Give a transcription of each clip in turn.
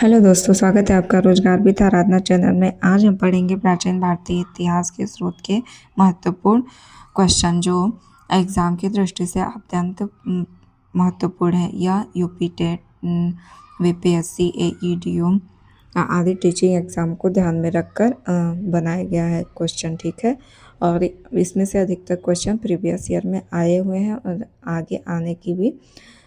Hello दोस्तों, स्वागत है आपका रोजगार विद आराधना चैनल में। आज हम पढ़ेंगे प्राचीन भारतीय इतिहास के स्रोत के महत्वपूर्ण क्वेश्चन जो एग्जाम की दृष्टि से अत्यंत महत्वपूर्ण है। यह यूपी टेट, वीपीएससी, एईडीओ आदि टीचिंग एग्जाम को ध्यान में रखकर बनाया गया है क्वेश्चन, ठीक है। और इसमें से अधिकतर क्वेश्चन प्रीवियस ईयर में आए हुए हैं और आगे आने की भी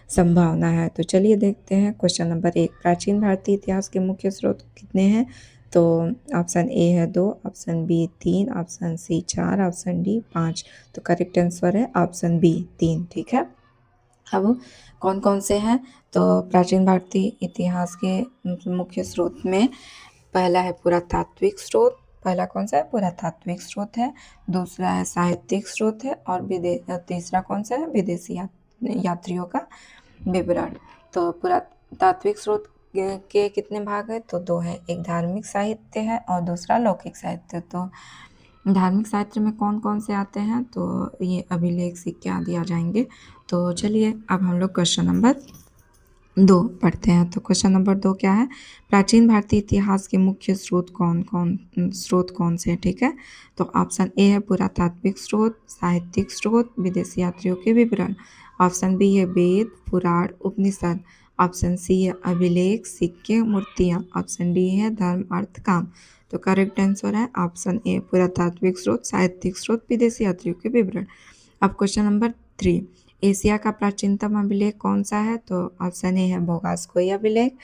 संभावना है। तो चलिए देखते हैं क्वेश्चन नंबर 1। प्राचीन भारतीय इतिहास के मुख्य स्रोत कितने हैं? तो ऑप्शन ए है 2, option B 3, option C 4, option D 5। तो करेक्ट आंसर है ऑप्शन बी 3, ठीक है। अब कौन कौन से हैं? तो प्राचीन भारतीय इतिहास के मुख्य स्रोत में पहला है पुरातात्विक स्रोत। पहला कौन सा है? पुरातात्विक स्रोत है। दूसरा है साहित्यिक स्रोत है। और तीसरा कौन सा है? विदेशी यात्रियों का विवरण। तो पुरातात्विक स्रोत के कितने भाग है? तो 2 है। एक धार्मिक साहित्य है और दूसरा लौकिक साहित्य। तो धार्मिक साहित्य में कौन कौन से आते हैं? तो ये अभिलेख, सिक्के आदि आ जाएंगे। तो चलिए अब हम लोग क्वेश्चन नंबर 2 पढ़ते हैं। तो क्वेश्चन नंबर 2 क्या है? प्राचीन भारतीय इतिहास के मुख्य स्रोत कौन से हैं? ठीक है। तो ऑप्शन ए है पुरातात्विक स्रोत, साहित्यिक स्रोत, विदेशी यात्रियों के विवरण। ऑप्शन बी है वेद, पुराण, उपनिषद। ऑप्शन सी है अभिलेख, सिक्के, मूर्तियाँ। ऑप्शन डी है धर्म, अर्थ, काम। तो करेक्ट आंसर है ऑप्शन ए, पुरातात्विक स्रोत, साहित्यिक स्रोत, विदेशी यात्रियों के विवरण। अब क्वेश्चन नंबर 3, एशिया का प्राचीनतम अभिलेख कौन सा है? तो ऑप्शन ए है बोगासकोई अभिलेख,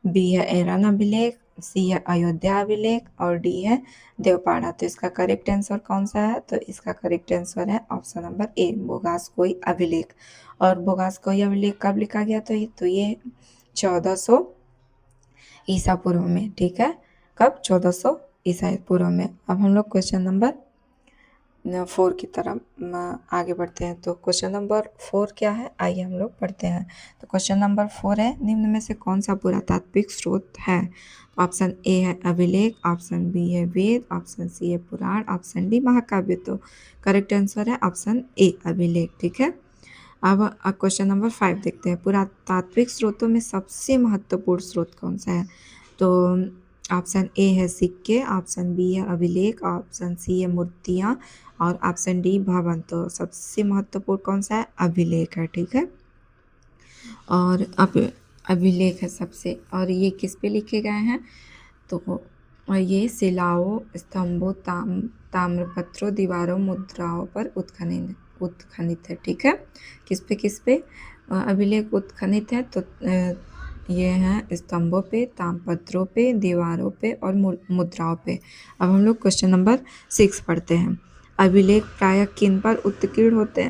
बी है एरन अभिलेख, सी है अयोध्या अभिलेख और डी है देवपाड़ा। तो इसका करेक्ट आंसर कौन सा है? तो इसका करेक्ट आंसर है ऑप्शन नंबर ए, बोगासकोई अभिलेख। और बोगासकोई अभिलेख कब लिखा गया? तो ये 1400 ईसा पूर्व में, ठीक है। कब? 1400 ईसा पूर्व में। अब हम लोग क्वेश्चन नंबर 4 की तरफ आगे बढ़ते हैं। तो क्वेश्चन नंबर 4 क्या है? आइए हम लोग पढ़ते हैं। तो क्वेश्चन नंबर 4 है, निम्न में से कौन सा पुरातात्विक स्रोत है? ऑप्शन ए है अभिलेख, ऑप्शन बी है वेद, ऑप्शन सी है पुराण, ऑप्शन डी महाकाव्य। तो करेक्ट आंसर है ऑप्शन ए, अभिलेख, ठीक है। अब क्वेश्चन नंबर 5 देखते हैं। पुरातात्विक स्रोतों में सबसे महत्वपूर्ण स्रोत कौन सा है? तो ऑप्शन ए है सिक्के, ऑप्शन बी है अभिलेख, ऑप्शन सी है मूर्तियाँ और ऑप्शन डी भवन। तो सबसे महत्वपूर्ण कौन सा है? अभिलेख है, ठीक है। और अभिलेख है सबसे। और ये किस पे लिखे गए हैं? तो ये शिलाओं, स्तंभों, ताम्रपत्रों, दीवारों, मुद्राओं पर उत्खनित है, ठीक है। किस पे अभिलेख उत्खनित है? तो ये हैं स्तंभों पे, ताम्रपत्रों पे, दीवारों पे और मुद्राओं पे। अब हम लोग क्वेश्चन नंबर 6 पढ़ते हैं। अभिलेख प्रायः किन पर उत्कीर्ण होते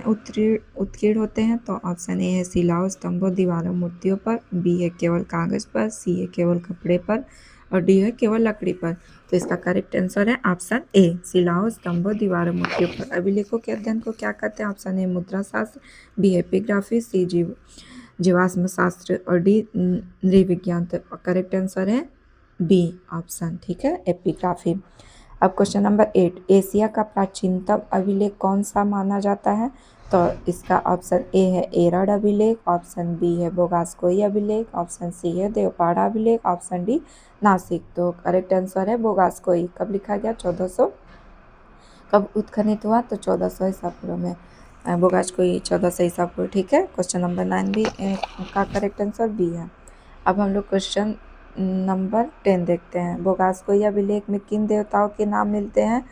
हैं? तो ऑप्शन ए है शिलाओं, स्तंभों, दीवारों, मूर्तियों पर, बी है केवल कागज पर, सी है केवल कपड़े पर और डी है केवल लकड़ी पर। तो इसका करेक्ट आंसर है ऑप्शन ए, शिलाओं, स्तंभों, दीवारों, मूर्तियों पर। अभिलेखों के अध्ययन को क्या कहते हैं? ऑप्शन ए मुद्रा शास्त्र, बी एपिग्राफी, सी जीवाश्म शास्त्र और डी नृविज्ञान। तो करेक्ट आंसर है बी ऑप्शन, ठीक है, एपिग्राफी। अब क्वेश्चन नंबर 8, एशिया का प्राचीनतम अभिलेख कौन सा माना जाता है? तो इसका ऑप्शन ए है एरड अभिलेख, ऑप्शन बी है बोगासकोई अभिलेख, ऑप्शन सी है देवपाड़ा अभिलेख, ऑप्शन डी नासिक। तो करेक्ट आंसर है बोगासकोई। कब लिखा गया? 1400। कब उत्खनित हुआ? तो 1400 ईसा पूर्व में। बोगासकोई 1400 ईसा पूर्व, ठीक है। क्वेश्चन नंबर 9 भी का करेक्ट आंसर बी है। अब हम लोग क्वेश्चन नंबर 10 देखते हैं। बोगासकोई अभिलेख में किन देवताओं के नाम मिलते हैं?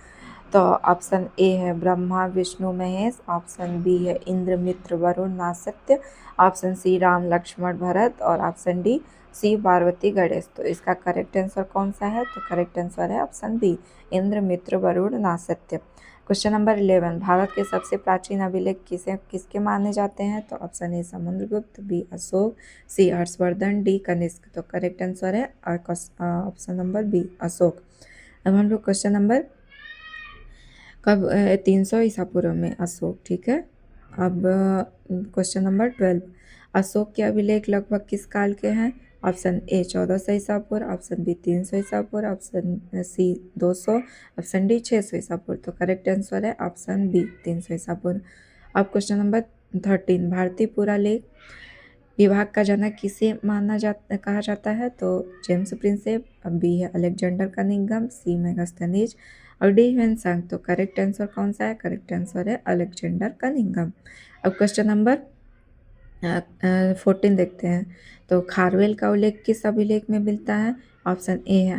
तो ऑप्शन ए है ब्रह्मा, विष्णु, महेश, ऑप्शन बी है इंद्र, मित्र, वरुण, नासत्य, ऑप्शन सी राम, लक्ष्मण, भरत और ऑप्शन डी शिव, पार्वती, गणेश। तो इसका करेक्ट आंसर कौन सा है? तो करेक्ट आंसर है option B, Indra, Mitra, Varuna, Nasatya. Question number 11, भारत के सबसे प्राचीन अभिलेख किसके माने जाते हैं? तो option A Samudragupta, B Ashoka, C Harshavardhana, D Kanishka. तो करेक्ट आंसर है ऑप्शन नंबर बी, अशोक। अब हम लोग क्वेश्चन नंबर कब 300 ईसा पूर्व में अशोक, ठीक है। अब क्वेश्चन नंबर 12, अशोक के अभिलेख लगभग किस काल के हैं? ऑप्शन ए 1400 ईसा पूर्व, ऑप्शन बी 300 ईसा पूर्व, ऑप्शन सी 200, ऑप्शन डी 600 ईसा पूर्व। तो करेक्ट आंसर है ऑप्शन बी 300 ईसा पूर्व। अब क्वेश्चन नंबर 13, भारतीय पुरालेख विभाग का जनक किसे कहा जाता है, तो जेम्स प्रिंसेप। अब बी है अलेक्जेंडर कनिंघम, सी मेगास्थनीज और डी ह्वेनसांग। तो करेक्ट आंसर कौन सा है? करेक्ट आंसर है अलेक्जेंडर कनिंघम। अब क्वेश्चन नंबर 14 देखते हैं। तो खारवेल का उल्लेख किस अभिलेख में मिलता है? ऑप्शन ए है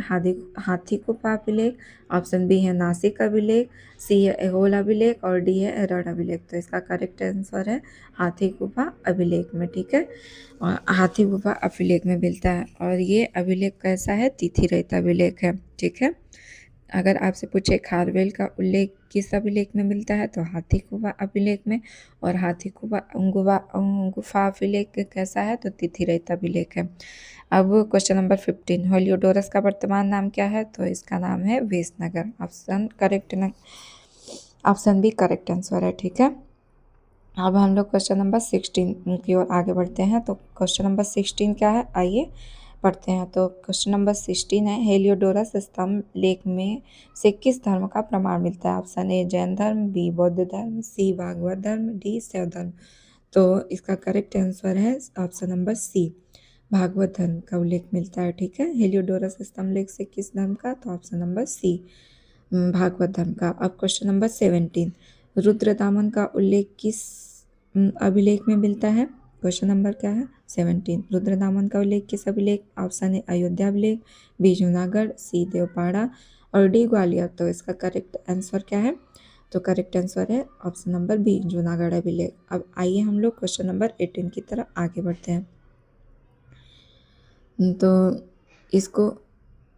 हाथी गुफा अभिलेख, ऑप्शन बी है नासिक अभिलेख, सी है एहोल अभिलेख और डी है एरड़ अभिलेख। तो इसका करेक्ट आंसर है हाथी गुफा अभिलेख में, ठीक है। और हाथी गुफा अभिलेख में मिलता है और ये अभिलेख कैसा है? तिथि रहित अभिलेख है, ठीक है। अगर आपसे पूछे खारवेल का उल्लेख किस अभिलेख में मिलता है, तो हाथी गुफा अभिलेख में। और हाथी गुफा अभिलेख कैसा है? तो तिथि रहित अभिलेख है। अब क्वेश्चन नंबर 15, हेलियोडोरस का वर्तमान नाम क्या है? तो इसका नाम है वेसनगर। ऑप्शन बी करेक्ट आंसर है, ठीक है। अब हम लोग क्वेश्चन नंबर 16 की ओर आगे बढ़ते हैं। तो क्वेश्चन नंबर 16 क्या है, आइए पढ़ते हैं। तो क्वेश्चन नंबर 16 है, हेलियोडोरस स्तंभ लेख में से किस धर्म का प्रमाण मिलता है? ऑप्शन ए जैन धर्म, बी बौद्ध धर्म, सी भागवत धर्म, डी शैव धर्म। तो इसका करेक्ट आंसर है ऑप्शन नंबर सी, भागवत धर्म का उल्लेख मिलता है, ठीक है। हेलियोडोरस स्तंभ लेख से किस धर्म का? तो ऑप्शन नंबर सी, भागवत धर्म का। अब क्वेश्चन नंबर 17, रुद्रदामन का उल्लेख किस अभिलेख में मिलता है? क्वेश्चन नंबर क्या है? 17, रुद्रदामन का उल्लेख किस अभिलेख? ऑप्शन ए अयोध्या अभिलेख, बी जूनागढ़, सी देवपाड़ा और डी ग्वालियर। तो इसका करेक्ट आंसर क्या है? तो करेक्ट आंसर है ऑप्शन नंबर बी, जूनागढ़ अभिलेख। अब आइए हम लोग क्वेश्चन नंबर 18 की तरफ आगे बढ़ते हैं। तो इसको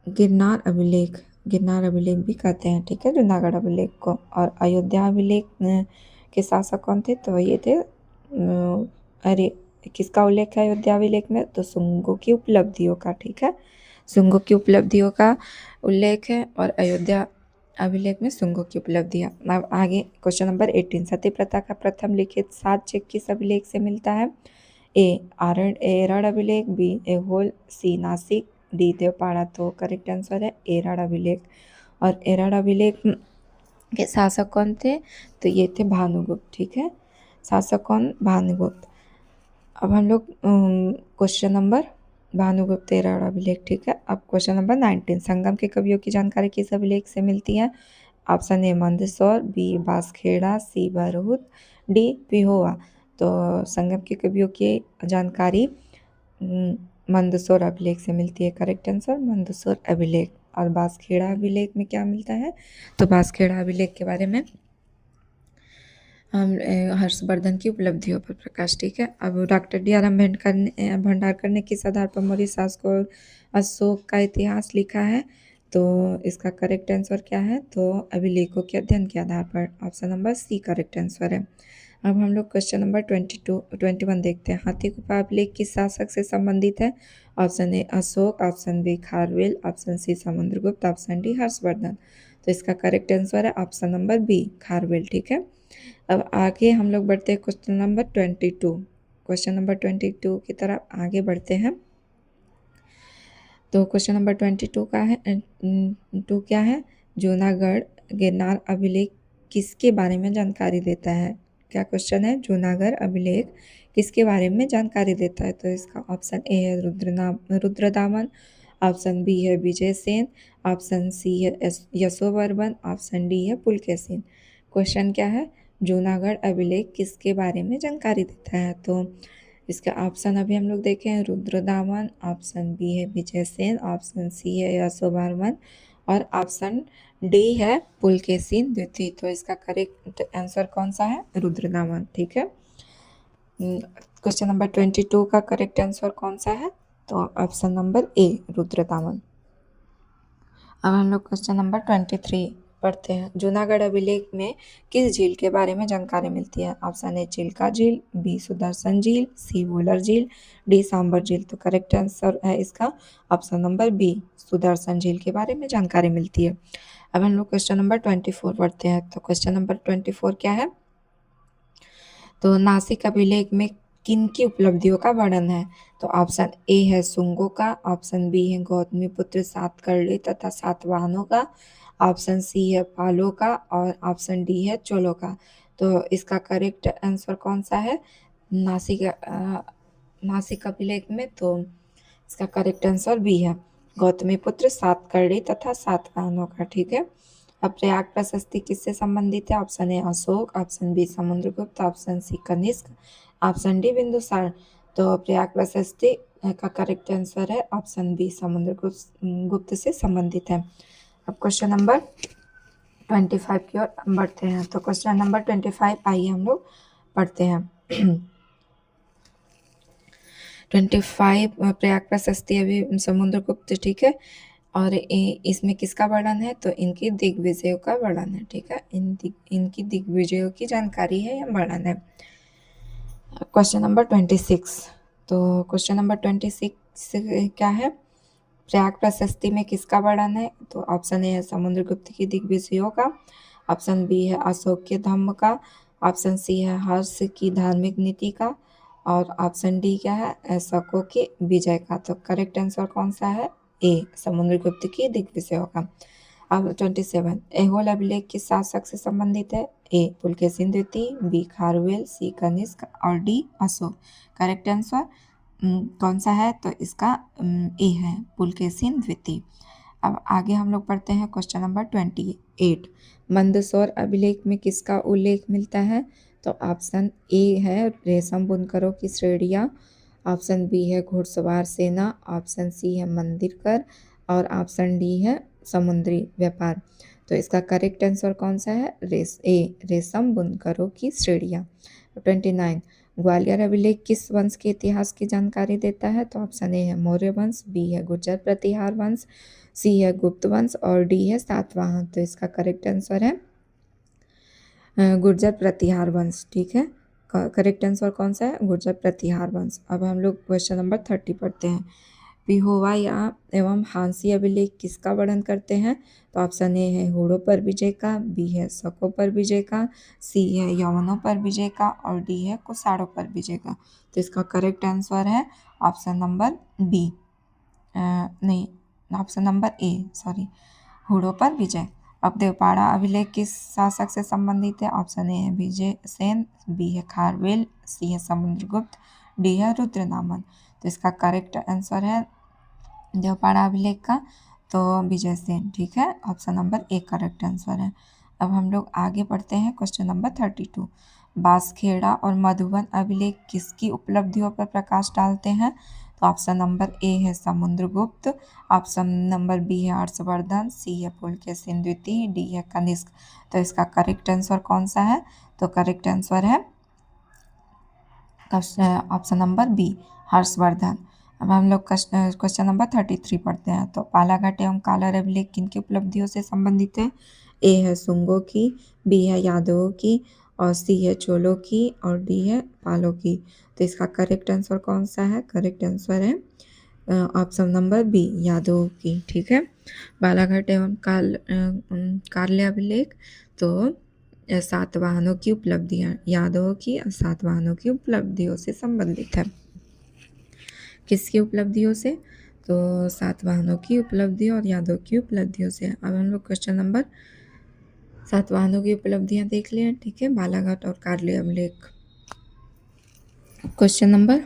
गिरनार अभिलेख भी कहते हैं, ठीक है, जूनागढ़ अभिलेख को। और अयोध्या अभिलेख के शासक कौन थे? तो ये थे अरे किसका उल्लेख है अयोध्या अभिलेख में? तो शुंगों की उपलब्धियों का, ठीक है, शुंगों की उपलब्धियों का उल्लेख है और अयोध्या अभिलेख में शुंगों की उपलब्धियाँ। अब आगे क्वेश्चन नंबर 18, सती प्रथा का प्रथम लिखित साक्ष्य किस अभिलेख से मिलता है? ए एरड़ अभिलेख, बी एहोल, सी नासिक, डी देवपाड़ा। तो करेक्ट आंसर है एरड़ अभिलेख। और एरड़ अभिलेख के शासक कौन थे? तो ये थे भानुगुप्त, ठीक है, शासक कौन? भानुगुप्त। अब हम लोग क्वेश्चन नंबर भानुगुप्त एरड़ अभिलेख, ठीक है। अब क्वेश्चन नंबर 19, संगम के कवियों की जानकारी किस अभिलेख से मिलती है? Option A Mandsaur, B Banskhera, C Bharhut, D Pehowa. तो संगम के कवियों की जानकारी मंदसौर अभिलेख से मिलती है, करेक्ट आंसर मंदसौर अभिलेख। और बांसखेड़ा अभिलेख में क्या मिलता है? तो बांसखेड़ा अभिलेख के बारे में हम हर्षवर्धन की उपलब्धियों पर प्रकाश, ठीक है। अब डॉक्टर डी.आर. भंडारकर ने किस आधार पर मौर्य शासक और अशोक का इतिहास लिखा है? तो इसका करेक्ट आंसर क्या है? तो अभिलेखों के अध्ययन के आधार पर, option number C correct answer है। अब हम लोग क्वेश्चन नंबर 21 देखते हैं। हाथी गुफा अभिलेख किस शासक से संबंधित है? Option A Ashoka, option B Kharavela, option C Samudragupta, option D Harshavardhana. तो इसका करेक्ट आंसर है ऑप्शन नंबर बी, खारवेल, ठीक है। अब आगे हम लोग बढ़ते हैं क्वेश्चन नंबर 22 की तरफ आगे बढ़ते हैं। तो क्वेश्चन नंबर 22 का है टू क्या है? जूनागढ़ गिरनार अभिलेख किसके बारे में जानकारी देता है? क्या क्वेश्चन है? जूनागढ़ अभिलेख किसके बारे में जानकारी देता है? तो इसका ऑप्शन ए है रुद्रदामन, ऑप्शन बी है विजय सेन, ऑप्शन सी है यशोवर्मन, ऑप्शन डी है पुलकेशिन। क्वेश्चन क्या है? जूनागढ़ अभिलेख किसके बारे में जानकारी देता है? तो इसका ऑप्शन अभी हम लोग देखें, रुद्रदामन, ऑप्शन बी है विजय सेन, ऑप्शन सी है यशोवर्मन और ऑप्शन डी है पुलकेशिन द्वितीय। तो इसका करेक्ट आंसर कौन सा है? रुद्रदामन, ठीक है। क्वेश्चन नंबर 22 का करेक्ट आंसर कौन सा है? तो ऑप्शन नंबर ए, रुद्रदामन। अब हम लोग क्वेश्चन नंबर 23 पढ़ते हैं। जूनागढ़ अभिलेख में किस झील के बारे में जानकारी मिलती है? ऑप्शन ए चिल्का झील, बी सुदर्शन झील, सी वुलर झील, डी सांबर झील। तो करेक्ट आंसर है इसका ऑप्शन नंबर बी, सुदर्शन झील के बारे में जानकारी मिलती है। अब हम लोग क्वेश्चन नंबर 24 पढ़ते हैं। तो क्वेश्चन नंबर 24 क्या है? तो नासिक अभिलेख में किन की उपलब्धियों का वर्णन है? तो ऑप्शन ए है शुंगों का, ऑप्शन बी है गौतमी पुत्र सातकर्णी तथा सातवाहनों का, ऑप्शन सी है पालों का और ऑप्शन डी है चोलों का। तो इसका करेक्ट आंसर कौन सा है? नासिक मासिक अभिलेख में, तो इसका करेक्ट आंसर बी है। गौतमी पुत्र सातकर्णी तथा सातवाहनों का। ठीक है। अब प्रयाग प्रशस्ति किससे संबंधित है? Option A Ashoka, option B Samudragupta, option C Kanishka, option D Bindusara. तो प्रयाग प्रशस्ति का करेक्ट आंसर है ऑप्शन बी समुद्रगुप्त गुप्त से संबंधित है। अब क्वेश्चन नंबर 25 की ओर बढ़ते हैं। तो क्वेश्चन नंबर 25 आइए हम लोग पढ़ते हैं। 25 प्रयाग प्रशस्ति अभी समुद्रगुप्त। ठीक है। और इसमें किसका वर्णन है? तो इनकी दिग्विजयों का वर्णन है। ठीक है। इनकी दिग्विजयों की जानकारी है या वर्णन है। Question number 26। तो क्वेश्चन नंबर 26 क्या है? प्रयाग प्रशस्ति में किसका वर्णन है? तो ऑप्शन ए है समुद्रगुप्त की दिग्विजयों का, ऑप्शन बी है अशोक के धम्म का, ऑप्शन सी है हर्ष की धार्मिक नीति का, और ऑप्शन डी क्या है? शकों की विजय का। तो करेक्ट आंसर कौन सा है? ए समुद्रगुप्त की दिग्विजयों का। अब 27 ऐहोल अभिलेख किस शासक से संबंधित है? ए पुलकेशिन द्वितीय, बी खारवेल, सी कनिष्क और डी अशोक। करेक्ट आंसर कौन सा है? तो इसका ए है पुलकेशिन द्वितीय। अब आगे हम लोग पढ़ते हैं क्वेश्चन नंबर 28। मंदसौर अभिलेख में किसका उल्लेख मिलता है? तो ऑप्शन ए है रेशम बुनकरों की श्रेणियाँ, ऑप्शन बी है घुड़सवार सेना, ऑप्शन सी है मंदिर कर, और ऑप्शन डी है समुद्री व्यापार। तो इसका करेक्ट आंसर कौन सा है? रेशम बुनकरों की श्रेणियाँ। 29 ग्वालियर अभिलेख किस वंश के इतिहास की जानकारी देता है? तो ऑप्शन ए है मौर्य वंश, बी है गुर्जर प्रतिहार वंश, सी है गुप्त वंश और डी है सातवाहन। तो इसका करेक्ट आंसर है गुर्जर प्रतिहार वंश। ठीक है। करेक्ट आंसर कौन सा है? गुर्जर प्रतिहार वंश। अब हम लोग क्वेश्चन नंबर 30 पढ़ते हैं। पिहोवा या एवं हांसी अभिलेख किसका वर्णन करते हैं? तो ऑप्शन ए है होड़ों पर विजय का, बी है शकों पर विजय का, सी है यवनों पर विजय का और डी है कुषाणों पर विजय का। तो इसका करेक्ट आंसर है ऑप्शन नंबर बी, नहीं ऑप्शन नंबर ए, सॉरी, होड़ों पर विजय। अब देवपाड़ा अभिलेख किस शासक से संबंधित है? ऑप्शन ए है विजय सेन, बी है खारवेल, सी है समुद्रगुप्त, डी है रुद्रनामन। तो इसका करेक्ट आंसर है देवपाड़ा अभिलेख का तो विजय सेन। ठीक है। Option number A correct answer है। अब हम लोग आगे बढ़ते हैं क्वेश्चन नंबर 32। बांसखेड़ा और मधुबन अभिलेख किसकी उपलब्धियों पर प्रकाश डालते हैं? तो ऑप्शन नंबर ए है समुद्रगुप्त, ऑप्शन नंबर बी है हर्षवर्धन, सी है पुलकेशिन द्वितीय, डी है कनिष्क। तो इसका करेक्ट आंसर कौन सा है? तो करेक्ट आंसर है ऑप्शन नंबर बी हर्षवर्धन। अब हम लोग क्वेश्चन नंबर 33 पढ़ते हैं। तो पालाघाट एवं कालर अभिलेख किन की उपलब्धियों से संबंधित है? ए है सुंगों की, बी है यादवों की, और सी है चोलों की और डी है पालों की। तो इसका करेक्ट आंसर कौन सा है? करेक्ट आंसर है ऑप्शन नंबर बी यादवों की। ठीक है। बालाघाट एवं कार्य अभिलेख तो सातवाहनों की उपलब्धियां, यादवों की और सातवाहनों की उपलब्धियों से संबंधित है। किसकी उपलब्धियों से? तो सातवाहनों की उपलब्धियों और यादव की उपलब्धियों से। अब हम लोग क्वेश्चन नंबर सातवाहनों की उपलब्धियां देख लें। ठीक है। बालाघाट और कार्य अभिलेख। क्वेश्चन नंबर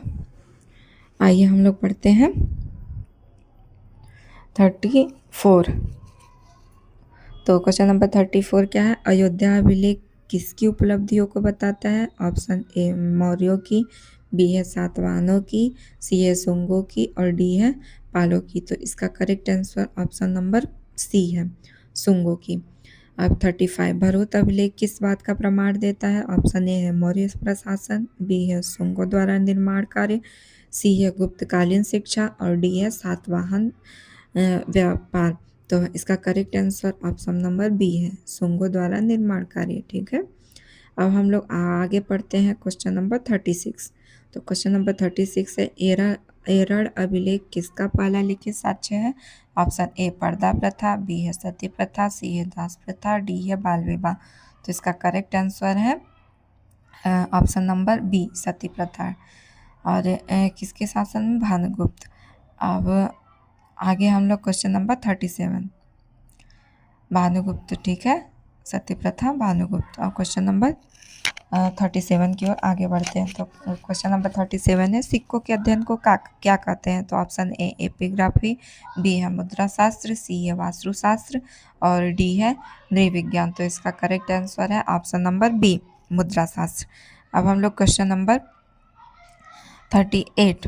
आइए हम लोग पढ़ते हैं 34। तो क्वेश्चन नंबर 34 क्या है? अयोध्या अभिलेख किसकी उपलब्धियों को बताता है? ऑप्शन ए मौर्यों की, बी है सातवाहनों की, सी है सुंगों की और डी है पालों की। तो इसका correct answer option number C है सुंगों की। अब 35 भरोत अभिलेख किस बात का प्रमाण देता है? ऑप्शन ए है मौर्य प्रशासन, बी है सुंगों द्वारा निर्माण कार्य, सी है गुप्तकालीन शिक्षा और डी है सातवाहन व्यापार। तो इसका correct answer option number B है सुंगों द्वारा निर्माण कार्य। ठीक है। अब हम लोग आगे पढ़ते हैं क्वेश्चन नंबर 36। तो क्वेश्चन नंबर 36 है एरड़ अभिलेख किसका पहला लिखित साक्ष्य है? ऑप्शन ए पर्दा प्रथा, बी है सती प्रथा, सी है दास प्रथा, डी है बाल विवाह। तो इसका करेक्ट आंसर है ऑप्शन नंबर बी सती प्रथा। और किसके शासन में? भानुगुप्त। अब आगे हम लोग क्वेश्चन नंबर 37 भानुगुप्त। ठीक है। सती प्रथा भानुगुप्त। और क्वेश्चन नंबर 37 की ओर आगे बढ़ते हैं। तो क्वेश्चन नंबर 37 है, सिक्कों के अध्ययन को क्या कहते हैं? तो ऑप्शन ए एपिग्राफी, बी है मुद्रा शास्त्र, सी है वास्तुशास्त्र और डी है नृविज्ञान। तो इसका करेक्ट आंसर है ऑप्शन नंबर बी, मुद्रा शास्त्र। अब हम लोग क्वेश्चन नंबर 38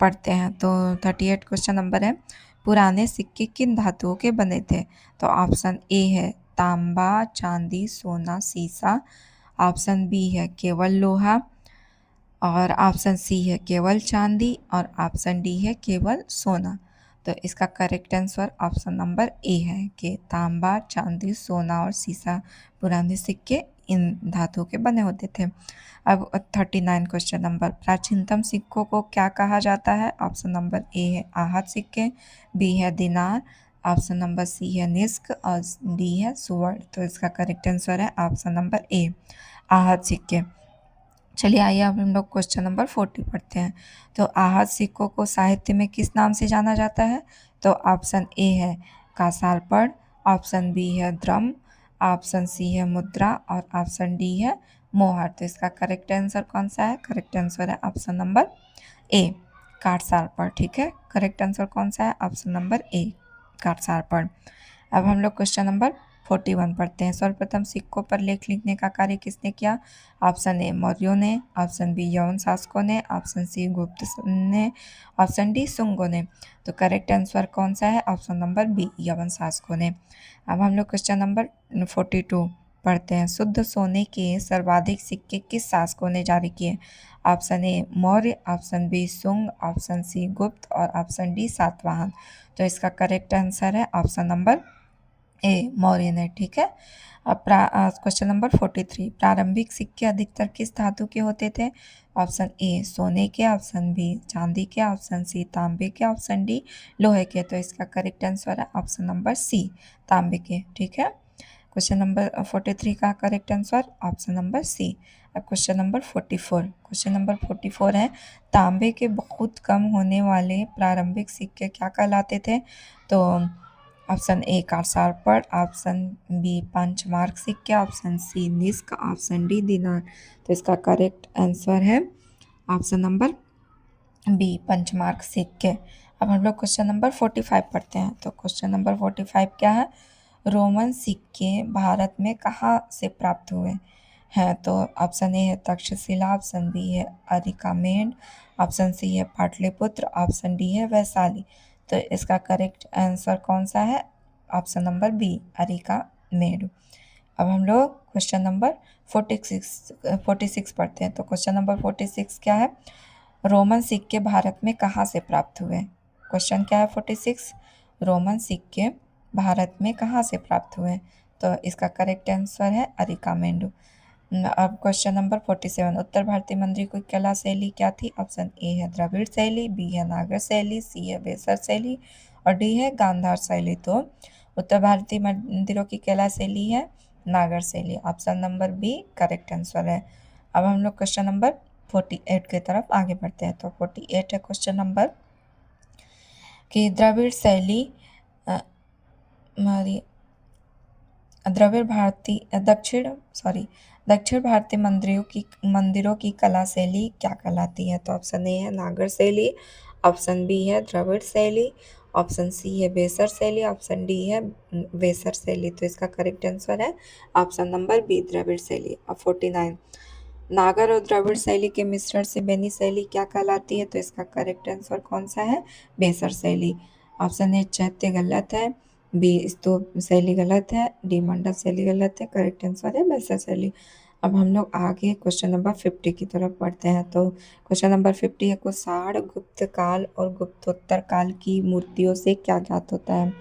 पढ़ते हैं। तो 38 क्वेश्चन नंबर है, पुराने सिक्के किन धातुओं के बने थे? तो ऑप्शन ए है तांबा, चांदी, सोना, सीसा। ऑप्शन बी है केवल लोहा और ऑप्शन सी है केवल चांदी और ऑप्शन डी है केवल सोना। तो इसका करेक्ट आंसर ऑप्शन नंबर ए है कि तांबा, चांदी, सोना और सीसा पुराने सिक्के इन धातुओं के बने होते थे। अब 39 क्वेश्चन नंबर, प्राचीनतम सिक्कों को क्या कहा जाता है? ऑप्शन नंबर ए है आहत सिक्के, बी है दिनार, ऑप्शन नंबर सी है निस्क और डी है सुवर्ण। तो इसका करेक्ट आंसर है ऑप्शन नंबर ए, आहत सिक्के। चलिए आइए अब हम लोग क्वेश्चन नंबर 40 पढ़ते हैं। तो आहत सिक्कों को साहित्य में किस नाम से जाना जाता है? तो ऑप्शन ए है कासारपड़, ऑप्शन बी है द्रम, ऑप्शन सी है मुद्रा और ऑप्शन डी है मोहर। तो इसका करेक्ट आंसर कौन सा है? करेक्ट आंसर है ऑप्शन नंबर ए, काटसारपड़। ठीक है, करेक्ट आंसर कौन सा है? ऑप्शन नंबर ए, काटसारपड़। अब हम लोग क्वेश्चन नंबर 41 पढ़ते हैं। सर्वप्रथम सिक्कों पर लेख लिखने का कार्य किसने किया? ऑप्शन ए मौर्यों ने, ऑप्शन बी यवन शासकों ने, ऑप्शन सी गुप्त ने, ऑप्शन डी शुंगों ने। तो करेक्ट आंसर कौन सा है? ऑप्शन नंबर बी, यवन शासकों ने। अब हम लोग क्वेश्चन नंबर 42 पढ़ते हैं। शुद्ध सोने के सर्वाधिक सिक्के किस शासकों ने जारी किए? Option A Maurya, option B Shunga, option C Gupta और ऑप्शन डी सातवाहन। तो इसका करेक्ट आंसर है ऑप्शन नंबर ए, मौर्य ने। ठीक है। अब क्वेश्चन नंबर 43, प्रारंभिक सिक्के अधिकतर किस धातु के होते थे? ऑप्शन ए सोने के, ऑप्शन बी चांदी के, ऑप्शन सी तांबे के, ऑप्शन डी लोहे के। तो इसका करेक्ट आंसर है ऑप्शन नंबर सी, तांबे के। ठीक है, क्वेश्चन नंबर 43 का correct answer option number C. अब क्वेश्चन नंबर 44, क्वेश्चन नंबर 44 है, तांबे के बहुत कम होने वाले प्रारंभिक सिक्के क्या कहलाते थे? तो ऑप्शन ए कासारपड़, ऑप्शन बी पंचमार्क सिक्के, ऑप्शन सी निस्क, ऑप्शन डी दिनार। तो इसका करेक्ट आंसर है ऑप्शन नंबर बी, पंचमार्क सिक्के। अब हम लोग क्वेश्चन नंबर 45 पढ़ते हैं। तो क्वेश्चन नंबर 45 क्या है? रोमन सिक्के भारत में कहाँ से प्राप्त हुए हैं? तो ऑप्शन ए है तक्षशिला, ऑप्शन बी है अरिकामेड, ऑप्शन सी है पाटलिपुत्र, ऑप्शन डी है वैशाली। तो इसका करेक्ट आंसर कौन सा है? Option number B, Arikamedu. अब हम लोग क्वेश्चन नंबर 46 पढ़ते हैं। तो क्वेश्चन नंबर 46 क्या है? रोमन सिक्के भारत में कहाँ से प्राप्त हुए? क्वेश्चन क्या है 46, रोमन सिक्के भारत में कहाँ से प्राप्त हुए? तो इसका करेक्ट आंसर है अरिकामेंडू। अब क्वेश्चन नंबर 47, उत्तर भारतीय मंदिर की कला शैली क्या थी? ऑप्शन ए है द्रविड़ शैली, बी है नागर शैली, सी है बेसर शैली और डी है गांधार शैली। तो उत्तर भारतीय मंदिरों की कला शैली है नागर शैली, option number B correct answer है। अब हम लोग क्वेश्चन नंबर 48 की तरफ आगे बढ़ते हैं। तो 48 है क्वेश्चन नंबर कि द्रविड़ शैली हमारी दक्षिण भारतीय मंदिरों की कला शैली क्या कहलाती है? तो ऑप्शन ए है नागर शैली, ऑप्शन बी है द्रविड़ शैली, ऑप्शन सी है बेसर शैली, ऑप्शन डी है वेसर शैली। तो इसका करेक्ट आंसर है ऑप्शन नंबर बी, द्रविड़ शैली। अब 49, नागर और द्रविड़ शैली के मिश्रण से बनी शैली क्या कहलाती है? तो इसका करेक्ट आंसर कौन सा है? बेसर शैली। ऑप्शन ए चैत्य गलत है, बी स्तूप शैली गलत है, डी मंडप शैली गलत है। करेक्ट आंसर है बेसर शैली। अब हम लोग आगे क्वेश्चन नंबर 50 की तरफ पढ़ते हैं। तो क्वेश्चन नंबर 50 है, कुषाण गुप्त काल और गुप्तोत्तर काल की मूर्तियों से क्या ज्ञात होता है?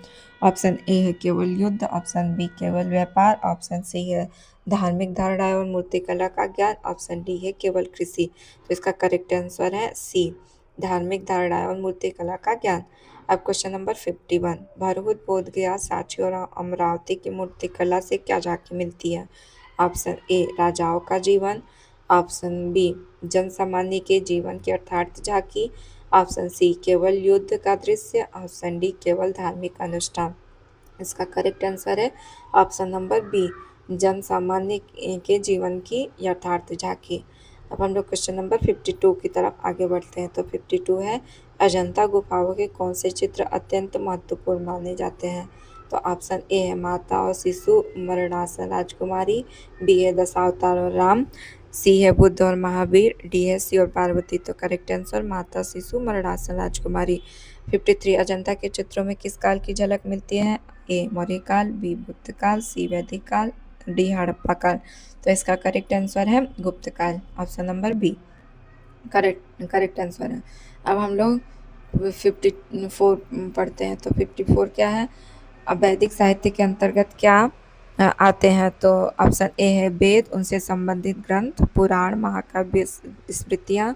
ऑप्शन ए है केवल युद्ध, ऑप्शन बी केवल व्यापार, ऑप्शन सी है धार्मिक धारणाएं और मूर्तिकला का ज्ञान, ऑप्शन डी है केवल कृषि। तो इसका करेक्ट आंसर है सी, धार्मिक धारणाएं और मूर्तिकला का ज्ञान। अब क्वेश्चन नंबर 51, भरहुत बोधगया सांची और अमरावती की मूर्तिकला से क्या झांकी मिलती है? ऑप्शन ए राजाओं का जीवन, ऑप्शन बी जन सामान्य के जीवन की अर्थार्थ झांकी, ऑप्शन सी केवल युद्ध का दृश्य, ऑप्शन डी केवल धार्मिक अनुष्ठान। इसका करेक्ट आंसर है ऑप्शन नंबर बी, जन सामान्य के जीवन की यथार्थ झांकी। अब हम लोग क्वेश्चन नंबर 52 की तरफ आगे बढ़ते हैं। तो 52 है, अजंता गुफाओं के कौन से चित्र अत्यंत महत्वपूर्ण माने जाते हैं? तो ऑप्शन ए है माता और शिशु मरणासन राजकुमारी, बी है दशावतार और राम, सी है बुद्ध और महावीर, डी है शिव और पार्वती। तो करेक्ट आंसर माता शिशु मरणासन राजकुमारी। 53, अजंता के चित्रों में किस काल की झलक मिलती है? ए मौर्य काल, बी गुप्त काल, सी वैदिक काल, डी हड़प्पा काल। तो इसका करेक्ट आंसर है गुप्त काल, option number B correct answer है। अब हम लोग 54 पढ़ते हैं। तो 54 क्या है? अब वैदिक साहित्य के अंतर्गत क्या आते हैं? तो ऑप्शन ए है वेद, उनसे संबंधित ग्रंथ, पुराण, महाकाव्य, स्मृतियाँ,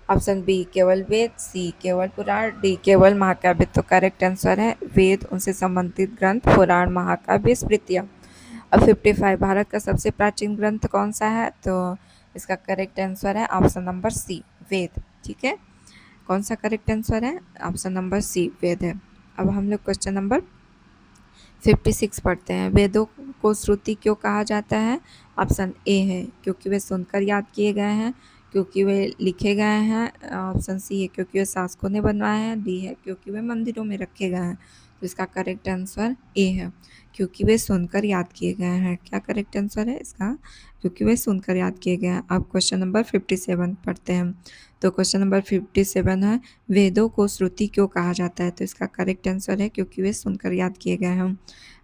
ऑप्शन बी केवल वेद, सी केवल पुराण, डी केवल महाकाव्य। तो करेक्ट आंसर है वेद, उनसे संबंधित ग्रंथ, पुराण, महाकाव्य, स्मृतियाँ। अब 55, भारत का सबसे प्राचीन ग्रंथ कौन सा है? तो इसका करेक्ट आंसर है ऑप्शन नंबर सी वेद। ठीक है, कौन सा करेक्ट आंसर है? ऑप्शन नंबर सी वेद है। अब हम लोग क्वेश्चन नंबर 56 पढ़ते हैं। वेदों को श्रुति क्यों कहा जाता है? ऑप्शन ए है क्योंकि वे सुनकर याद किए गए हैं, क्योंकि वे लिखे गए हैं, ऑप्शन सी है क्योंकि वे शासकों ने बनवाए हैं, डी है क्योंकि वे मंदिरों में रखे गए हैं। तो इसका करेक्ट आंसर ए है क्योंकि वे सुनकर याद किए गए हैं। क्या करेक्ट आंसर है इसका? क्योंकि वे सुनकर याद किए गए हैं। अब क्वेश्चन नंबर 57 पढ़ते हैं। तो क्वेश्चन नंबर 57 है, वेदों को श्रुति क्यों कहा जाता है? तो इसका करेक्ट आंसर है क्योंकि वे सुनकर याद किए गए हैं।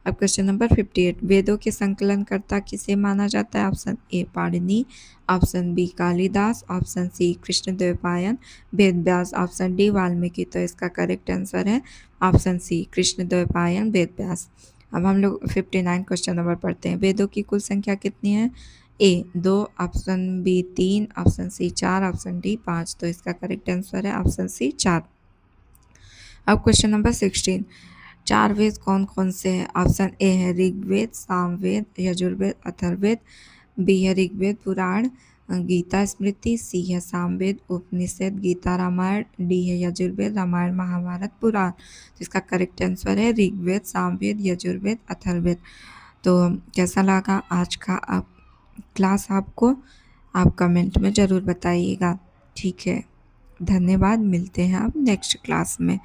अब क्वेश्चन नंबर 58, वेदों के संकलनकर्ता किसे माना जाता है? Option A Panini, option B Kalidas, option C Krishnadvaipayan, Ved Vyas, option D Valmiki. तो इसका करेक्ट आंसर है ऑप्शन सी कृष्णद्वैपायन वेद व्यास। अब हम लोग 59 क्वेश्चन नंबर पढ़ते हैं। वेदों की कुल संख्या कितनी है? A 2, option B 3, option C 4, option D 5। तो इसका करेक्ट आंसर है ऑप्शन सी 4। अब क्वेश्चन नंबर 16, चार वेद कौन कौन से हैं? ऑप्शन ए है ऋग्वेद, सामवेद, यजुर्वेद, अथर्ववेद, बी है ऋग्वेद पुराण, गीता स्मृति, सी है सामवेद उपनिषद, गीता रामायण, डी है यजुर्वेद रामायण महाभारत पुराण। तो इसका करेक्ट आंसर है ऋग्वेद, सामवेद, यजुर्वेद, अथर्ववेद। तो कैसा लगा आज का आप क्लास आपको? आप कमेंट में ज़रूर बताइएगा। ठीक है, धन्यवाद, मिलते हैं आप नेक्स्ट क्लास में।